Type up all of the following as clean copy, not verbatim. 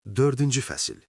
4-cü fəsil.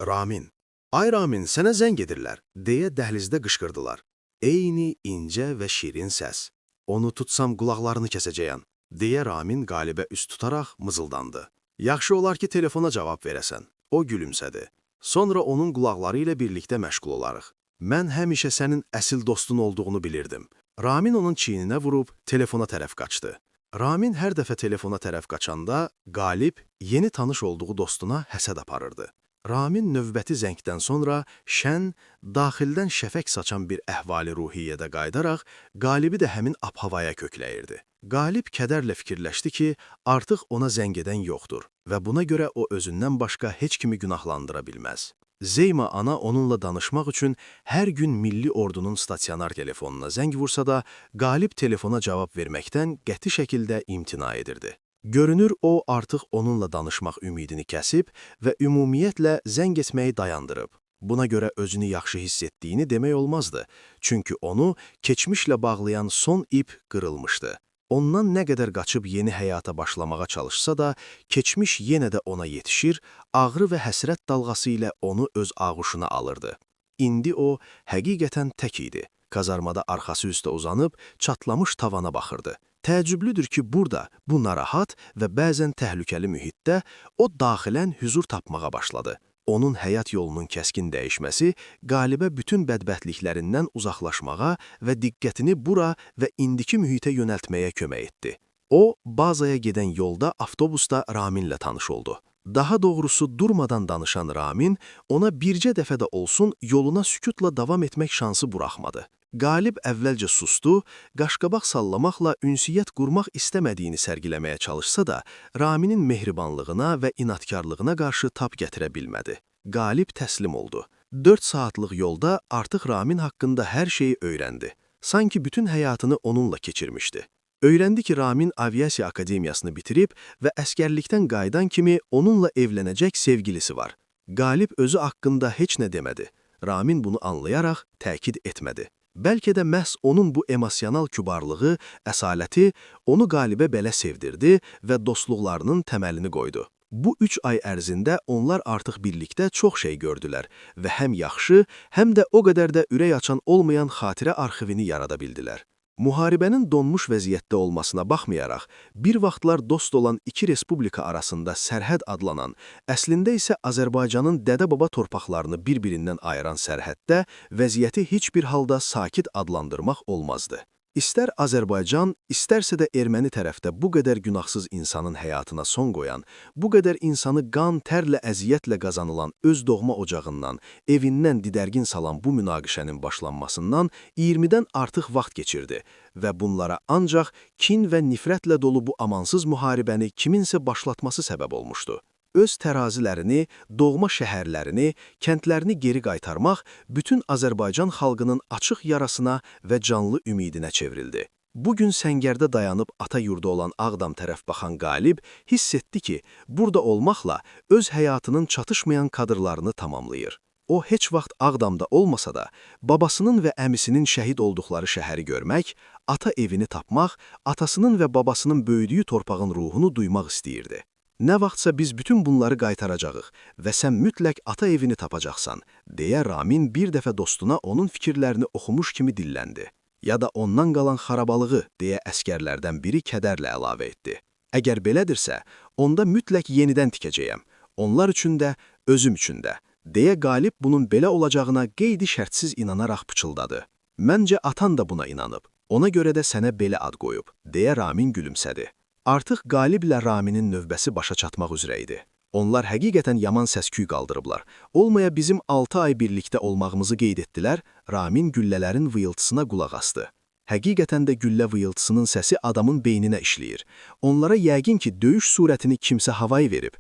Ramin. Ay Ramin, sənə zəng edirlər, deyə dəhlizdə qışqırdılar. Eyni incə və şirin səs. Onu tutsam qulaqlarını kəsəcəyəm, deyə Ramin Qalibə üst tutaraq mızıldandı. Yaxşı olar ki, telefona cavab verəsən. O gülümsədi. Sonra onun qulaqları ilə birlikdə məşğul olarıq. Mən həmişə sənin əsil dostun olduğunu bilirdim. Ramin onun çiyninə vurub telefona tərəf qaçdı. Ramin hər dəfə telefona tərəf qaçanda, Qalib yeni tanış olduğu dostuna həsəd aparırdı. Ramin növbəti zəngdən sonra şən, daxildən şəfək saçan bir əhvali-ruhiyyədə qayıdaraq, Qalibi də həmin ab-havaya kökləyirdi. Qalib kədərlə fikirləşdi ki, artıq ona zəng edən yoxdur və buna görə o özündən başqa heç kimi günahlandıra bilməz. Zeyma ana onunla danışmaq üçün hər gün Milli Ordunun stasionar telefonuna zəng vursa da, Qalib telefona cavab verməkdən qəti şəkildə imtina edirdi. Görünür, o artıq onunla danışmaq ümidini kəsib və ümumiyyətlə zəng etməyi dayandırıb. Buna görə özünü yaxşı hiss etdiyini demək olmazdı, çünki onu keçmişlə bağlayan son ip qırılmışdı. Ondan nə qədər qaçıb yeni həyata başlamağa çalışsa da, keçmiş yenə də ona yetişir, ağrı və həsrət dalğası ilə onu öz ağuşuna alırdı. İndi o, həqiqətən tək idi. Kazarmada arxası üstə uzanıb, çatlamış tavana baxırdı. Təəccüblüdür ki, burada, bu narahat və bəzən təhlükəli mühitdə o daxilən hüzur tapmağa başladı. Onun həyat yolunun kəskin dəyişməsi Qalibə bütün bədbəxtliklərindən uzaqlaşmağa və diqqətini bura və indiki mühitə yönəltməyə kömək etdi. O, bazaya gedən yolda avtobusda Raminlə tanış oldu. Daha doğrusu durmadan danışan Ramin ona bircə dəfə də olsun yoluna sükutla davam etmək şansı buraxmadı. Qalib əvvəlcə sustu, qaşqabaq sallamaqla ünsiyyət qurmaq istəmədiyini sərgiləməyə çalışsa da, Raminin mehribanlığına və inatkarlığına qarşı tab gətirə bilmədi. Qalib təslim oldu. 4 saatlıq yolda artıq Ramin haqqında hər şeyi öyrəndi. Sanki bütün həyatını onunla keçirmişdi. Öyrəndi ki, Ramin aviasiya akademiyasını bitirib və əskərlikdən qayıdan kimi onunla evlənəcək sevgilisi var. Qalib özü haqqında heç nə demədi. Ramin bunu anlayaraq təkid etmədi. Bəlkə də məhz onun bu emosional kübarlığı, əsaləti onu Qalibə belə sevdirdi və dostluqlarının təməlini qoydu. Bu 3 ay ərzində onlar artıq birlikdə çox şey gördülər və həm yaxşı, həm də o qədər də ürək açan olmayan xatirə arxivini yarada bildilər. Müharibənin donmuş vəziyyətdə olmasına baxmayaraq, bir vaxtlar dost olan iki respublika arasında sərhəd adlanan, əslində isə Azərbaycanın dədə-baba torpaqlarını bir-birindən ayıran sərhəddə vəziyyəti heç bir halda sakit adlandırmaq olmazdı. İstər Azərbaycan, istərsə də erməni tərəfdə bu qədər günahsız insanın həyatına son qoyan, bu qədər insanı qan, tərlə, əziyyətlə qazanılan öz doğma ocağından, evindən didərgin salan bu münaqişənin başlanmasından 20-dən artıq vaxt keçirdi və bunlara ancaq kin və nifrətlə dolu bu amansız müharibəni kiminsə başlatması səbəb olmuşdu. Öz tərazilərini, doğma şəhərlərini, kəndlərini geri qaytarmaq bütün Azərbaycan xalqının açıq yarasına və canlı ümidinə çevrildi. Bugün səngərdə dayanıb ata yurdu olan Ağdam tərəf baxan Qalib hiss etdi ki, burada olmaqla öz həyatının çatışmayan kadrlarını tamamlayır. O, heç vaxt Ağdamda olmasa da, babasının və əmisinin şəhid olduqları şəhəri görmək, ata evini tapmaq, atasının və babasının böyüdüyü torpağın ruhunu duymaq istəyirdi. Nə vaxtsa biz bütün bunları qaytaracağıq və sən mütləq ata evini tapacaqsan, deyə Ramin bir dəfə dostuna onun fikirlərini oxumuş kimi dilləndi. Ya da ondan qalan xarabalığı, deyə əskərlərdən biri kədərlə əlavə etdi. Əgər belədirsə, onda mütləq yenidən tikəcəyəm. Onlar üçün də, özüm üçün də, deyə Qalib bunun belə olacağına qeydi şərtsiz inanaraq pıçıldadı. Məncə atan da buna inanıb, ona görə də sənə belə ad qoyub, deyə Ramin gülümsədi. Artıq Qaliblə Raminin növbəsi başa çatmaq üzrə idi. Onlar həqiqətən yaman səs-küy qaldırıblar. Olmaya bizim 6 ay birlikdə olmağımızı qeyd etdilər, Ramin güllələrin vıyıltısına qulaq asdı. Həqiqətən də güllə vıyıltısının səsi adamın beyninə işləyir. Onlara yəqin ki, döyüş surətini kimsə havayı verib.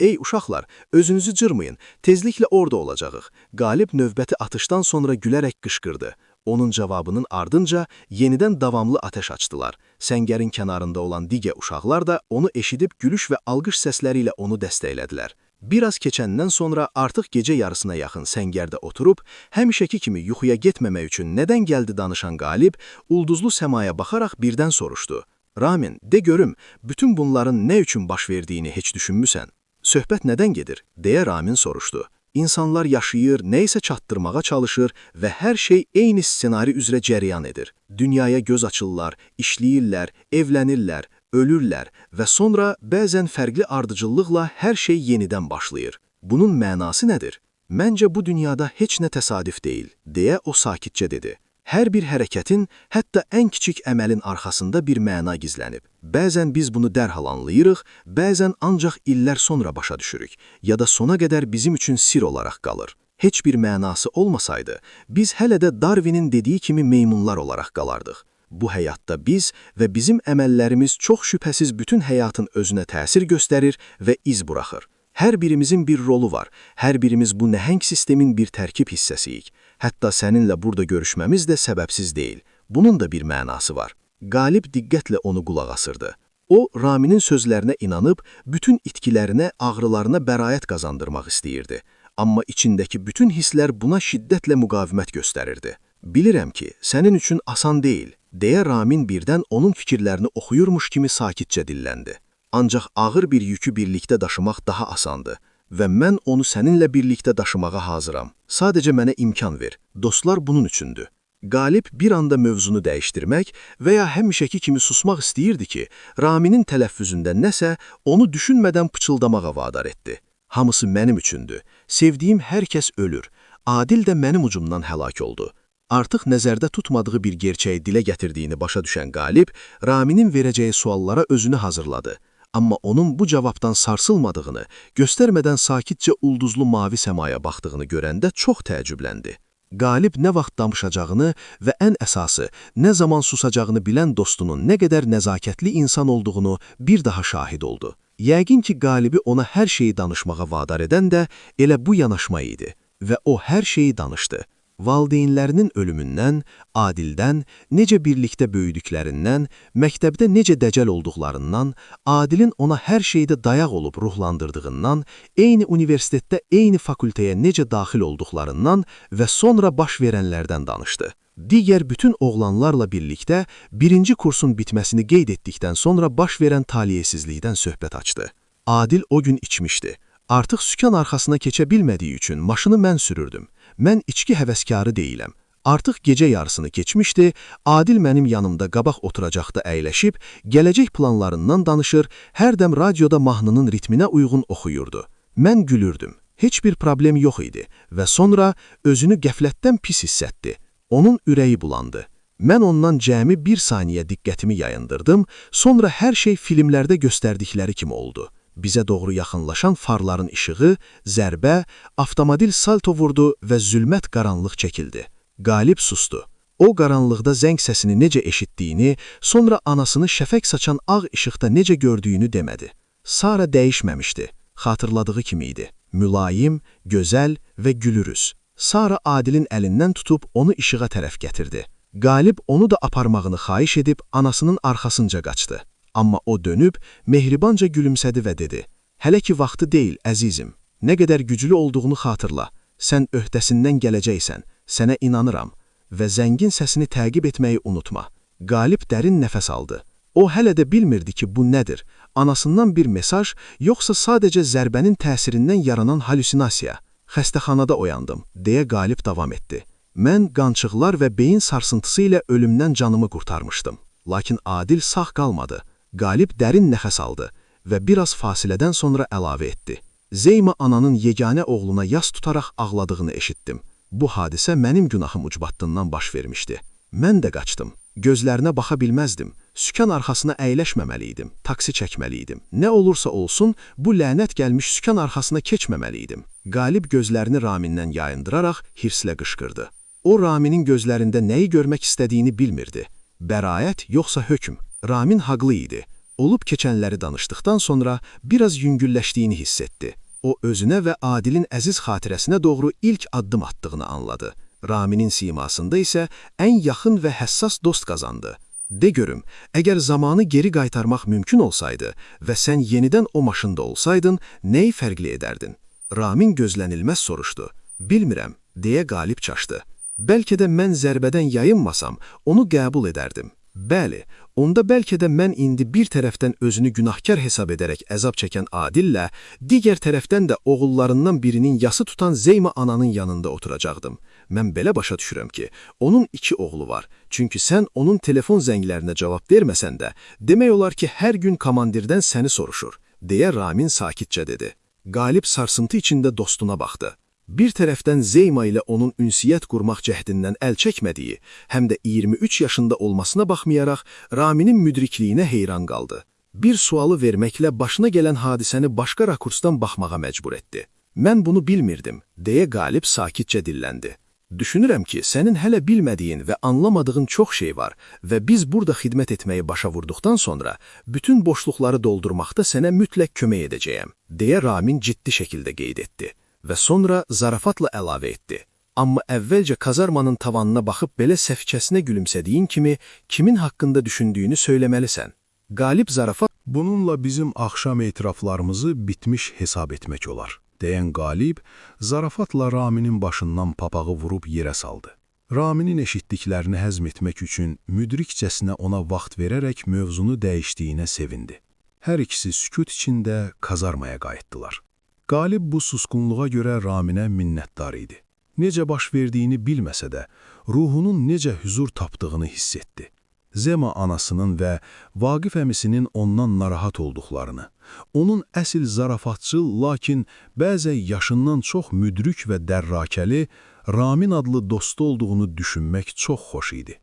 Ey uşaqlar, özünüzü cırmayın, tezliklə orada olacağıq. Qalib növbəti atışdan sonra gülərək qışqırdı. Onun cavabının ardınca yenidən davamlı atəş açdılar. Səngərin kənarında olan digər uşaqlar da onu eşidib gülüş və alqış səsləri ilə onu dəstəklədilər. Biraz keçəndən sonra artıq gecə yarısına yaxın səngərdə oturub, həmişəki kimi yuxuya getməmək üçün nədən gəldi danışan Qalib, ulduzlu səmaya baxaraq birdən soruşdu. Ramin, de görüm, bütün bunların nə üçün baş verdiyini heç düşünmüsən? söhbət nədən gedir, deyə Ramin soruşdu. İnsanlar yaşayır, neysə çatdırmağa çalışır və hər şey eyni ssenari üzrə cərəyan edir. Dünyaya göz açırlar, işləyirlər, evlənirlər, ölürlər və sonra bəzən fərqli ardıcıllıqla hər şey yenidən başlayır. Bunun mənası nədir? Məncə bu dünyada heç nə təsadüf deyil, deyə o sakitcə dedi. Hər bir hərəkətin, hətta ən kiçik əməlin arxasında bir məna gizlənib. Bəzən biz bunu dərhal anlayırıq, bəzən ancaq illər sonra başa düşürük, ya da sona qədər bizim üçün sir olaraq qalır. Heç bir mənası olmasaydı, biz hələ də Darwinin dediyi kimi meymunlar olaraq qalardıq. Bu həyatda biz və bizim əməllərimiz çox şübhəsiz bütün həyatın özünə təsir göstərir və iz buraxır. Hər birimizin bir rolu var, hər birimiz bu nəhəng sistemin bir tərkib hissəsiyik. Hətta səninlə burada görüşməmiz də səbəbsiz deyil. Bunun da bir mənası var. Qalib diqqətlə onu qulaq asırdı. O, Raminin sözlərinə inanıb, bütün itkilərinə, ağrılarına bəraət qazandırmaq istəyirdi. Amma içindəki bütün hisslər buna şiddətlə müqavimət göstərirdi. Bilirəm ki, sənin üçün asan deyil, deyə Ramin birdən onun fikirlərini oxuyurmuş kimi sakitcə dilləndi. Ancaq ağır bir yükü birlikdə daşımaq daha asandı və mən onu səninlə birlikdə daşımağa hazıram. Sadəcə mənə imkan ver. Dostlar bunun üçündür. Qalib bir anda mövzunu dəyişdirmək və ya həmişəki kimi susmaq istəyirdi ki, Raminin tələffüzündə nəsə onu düşünmədən pıçıldamağa vadar etdi. Hamısı mənim üçündür. Sevdiyim hər kəs ölür. Adil də mənim ucumdan həlak oldu. Artıq nəzərdə tutmadığı bir gerçəyi dilə gətirdiyini başa düşən Qalib, Raminin verəcəyi suallara özünü hazırladı. Amma onun bu cavabdan sarsılmadığını, göstərmədən sakitcə ulduzlu mavi səmaya baxdığını görəndə çox təəccübləndi. Qalib nə vaxt danışacağını və ən əsası, nə zaman susacağını bilən dostunun nə qədər nəzakətli insan olduğunu bir daha şahid oldu. Yəqin ki, Qalibi ona hər şeyi danışmağa vadar edən də elə bu yanaşma idi və o hər şeyi danışdı. Valideynlərinin ölümündən, Adildən, necə birlikdə böyüdüklərindən, məktəbdə necə dəcəl olduqlarından, Adilin ona hər şeydə dayaq olub ruhlandırdığından, eyni universitetdə eyni fakültəyə necə daxil olduqlarından və sonra baş verənlərdən danışdı. Digər bütün oğlanlarla birlikdə birinci kursun bitməsini qeyd etdikdən sonra baş verən talihsizlikdən söhbət açdı. Adil o gün içmişdi. Artıq sükan arxasına keçə bilmədiyi üçün maşını mən sürürdüm. Mən içki həvəskarı deyiləm. Artıq gecə yarısını keçmişdi, Adil mənim yanımda qabaq oturacaqda əyləşib, gələcək planlarından danışır, hərdəm radioda mahnının ritminə uyğun oxuyurdu. Mən gülürdüm. Heç bir problem yox idi və sonra özünü qəflətdən pis hiss etdi. Onun ürəyi bulandı. Mən ondan cəmi bir saniyə diqqətimi yayındırdım, sonra hər şey filmlərdə göstərdikləri kimi oldu. Bizə doğru yaxınlaşan farların işığı, zərbə, avtomobil salto vurdu və zülmət qaranlıq çəkildi. Qalib sustu. O qaranlıqda zəng səsini necə eşitdiyini, sonra anasını şəfək saçan ağ işıqda necə gördüyünü demədi. Sara dəyişməmişdi. Xatırladığı kimi idi. Mülayim, gözəl və gülürüz. Sara Adilin əlindən tutub onu işığa tərəf gətirdi. Qalib onu da aparmağını xahiş edib anasının arxasınca qaçdı. Amma o dönüb, mehribanca gülümsədi və dedi, hələ ki vaxtı deyil, əzizim, nə qədər güclü olduğunu xatırla, sən öhdəsindən gələcəksən, sənə inanıram və zəngin səsini təqib etməyi unutma. Qalib dərin nəfəs aldı. O hələ də bilmirdi ki, bu nədir, anasından bir mesaj, yoxsa sadəcə zərbənin təsirindən yaranan halüsinasiya. Xəstəxanada oyandım, deyə Qalib davam etdi. Mən qançıqlar və beyin sarsıntısı ilə ölümdən canımı qurtarmışdım. Lakin Adil sağ qalmadı. Qalib dərin nəfəs aldı və biraz fasilədən sonra əlavə etdi. Zeyma ananın yeganə oğluna yas tutaraq ağladığını eşitdim. Bu hadisə mənim günahım ucbatından baş vermişdi. Mən də qaçdım. Gözlərinə baxa bilməzdim. Sükan arxasına əyləşməməliydim. Taksi çəkməliydim. Nə olursa olsun, bu lənət gəlmiş sükan arxasına keçməməliydim. Qalib gözlərini Ramindən yayındıraraq hirslə qışqırdı. O, Raminin gözlərində nəyi görmək istədiyini bilmirdi. Bəraət yoxsa hökm. Ramin haqlı idi. Olub keçənləri danışdıqdan sonra biraz yüngülləşdiyini hiss etdi. O, özünə və Adilin əziz xatirəsinə doğru ilk addım attığını anladı. Raminin simasında isə ən yaxın və həssas dost qazandı. De görüm, əgər zamanı geri qaytarmaq mümkün olsaydı və sən yenidən o maşında olsaydın, nəyi fərqli edərdin? Ramin gözlənilməz soruşdu. Bilmirəm, deyə Qalib çaşdı. Bəlkə də mən zərbədən yayınmasam, onu qəbul edərdim. Bəli, onda bəlkə də mən indi bir tərəfdən özünü günahkar hesab edərək əzab çəkən Adillə, digər tərəfdən də oğullarından birinin yası tutan Zeyma ananın yanında oturacaqdım. Mən belə başa düşürəm ki, onun 2 oğlu var. Çünki sən onun telefon zənglərinə cavab verməsən də, demək olar ki, hər gün komandirdən səni soruşur, deyə Ramin sakitcə dedi. Qalib sarsıntı içində dostuna baxdı. Bir tərəfdən Zeyma ilə onun ünsiyyət qurmaq cəhdindən əl çəkmədiyi, həm də 23 yaşında olmasına baxmayaraq, Raminin müdrikliyinə heyran qaldı. Bir sualı verməklə başına gələn hadisəni başqa rakursdan baxmağa məcbur etdi. Mən bunu bilmirdim, deyə Qalib sakitcə dilləndi. Düşünürəm ki, sənin hələ bilmədiyin və anlamadığın çox şey var və biz burada xidmət etməyi başa vurduqdan sonra bütün boşluqları doldurmaqda sənə mütləq kömək edəcəyəm, deyə Ramin ciddi şəkildə qeyd etdi. Və sonra zarafatla əlavə etdi. Amma əvvəlcə kazarmanın tavanına baxıb belə səfkəsinə gülümsədiyin kimi kimin haqqında düşündüyünü söyləməlisən. Qalib zarafat, bununla bizim axşam etiraflarımızı bitmiş hesab etmək olar, deyən Qalib zarafatla Raminin başından papağı vurub yerə saldı. Raminin eşitdiklərini həzm etmək üçün müdrikcəsinə ona vaxt verərək mövzunu dəyişdiyinə sevindi. Hər ikisi sükut içində kazarmaya qayıtdılar. Qalib bu susqunluğa görə Raminə minnətdar idi. Necə baş verdiyini bilməsə də, ruhunun necə hüzur tapdığını hiss etdi. Zema anasının və Vaqif əmisinin ondan narahat olduqlarını, onun əsil zarafatçıl, lakin bəzən yaşından çox müdrik və dərrakəli Ramin adlı dostu olduğunu düşünmək çox xoş idi.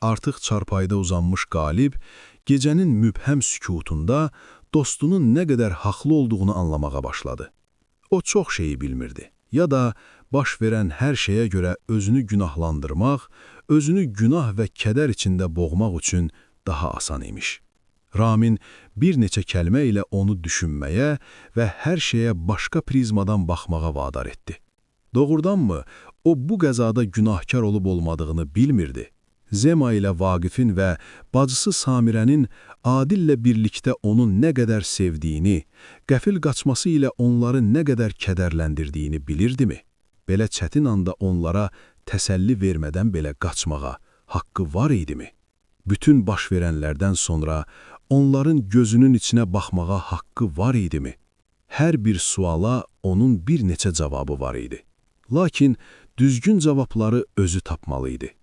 Artıq çarpayda uzanmış Qalib, gecənin mübhəm sükutunda dostunun nə qədər haqlı olduğunu anlamağa başladı. O çox şeyi bilmirdi. Ya da baş verən hər şeyə görə özünü günahlandırmaq, özünü günah və kədər içində boğmaq üçün daha asan imiş. Ramin bir neçə kəlmə ilə onu düşünməyə və hər şeyə başqa prizmadan baxmağa vadar etdi. Doğrudanmı, o bu qəzada günahkar olub olmadığını bilmirdi. Zema ilə Vaqifin və bacısı Samirənin Adillə birlikdə onu nə qədər sevdiyini, qəfil qaçması ilə onları nə qədər kədərləndirdiyini bilirdimi? Belə çətin anda onlara təsəlli vermədən belə qaçmağa haqqı var idimi? Bütün baş verənlərdən sonra onların gözünün içinə baxmağa haqqı var idimi? Hər bir suala onun bir neçə cavabı var idi. Lakin düzgün cavabları özü tapmalı idi.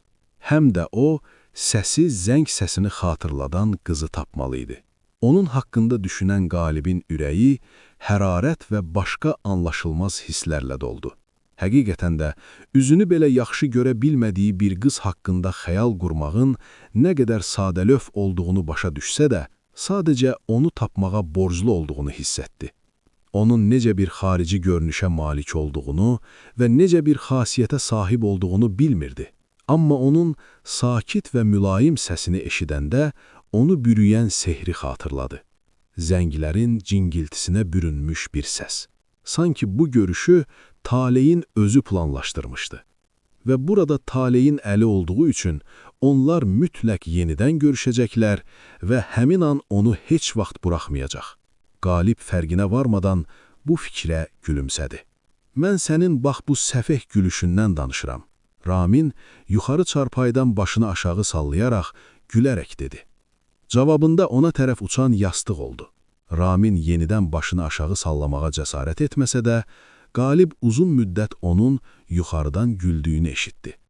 Həm də o, səsi zəng səsini xatırladan qızı tapmalı idi. Onun haqqında düşünən Qalibin ürəyi, hərarət və başqa anlaşılmaz hisslərlə doldu. Həqiqətən də, üzünü belə yaxşı görə bilmədiyi bir qız haqqında xəyal qurmağın nə qədər sadəlöf olduğunu başa düşsə də, sadəcə onu tapmağa borclu olduğunu hiss etdi. Onun necə bir xarici görünüşə malik olduğunu və necə bir xasiyyətə sahib olduğunu bilmirdi. Amma onun sakit və mülayim səsini eşidəndə onu bürüyən sehri xatırladı. Zənglərin cingiltisinə bürünmüş bir səs. Sanki bu görüşü taleyin özü planlaşdırmışdı. Və burada taleyin əli olduğu üçün onlar mütləq yenidən görüşəcəklər və həmin an onu heç vaxt buraxmayacaq. Qalib fərqinə varmadan bu fikrə gülümsədi. Mən sənin bax bu səfeh gülüşündən danışıram. Ramin yuxarı çarpaydan başını aşağı sallayaraq, gülərək dedi. Cavabında ona tərəf uçan yastıq oldu. Ramin yenidən başını aşağı sallamağa cəsarət etməsə də, Qalib uzun müddət onun yuxarıdan güldüyünü eşitdi.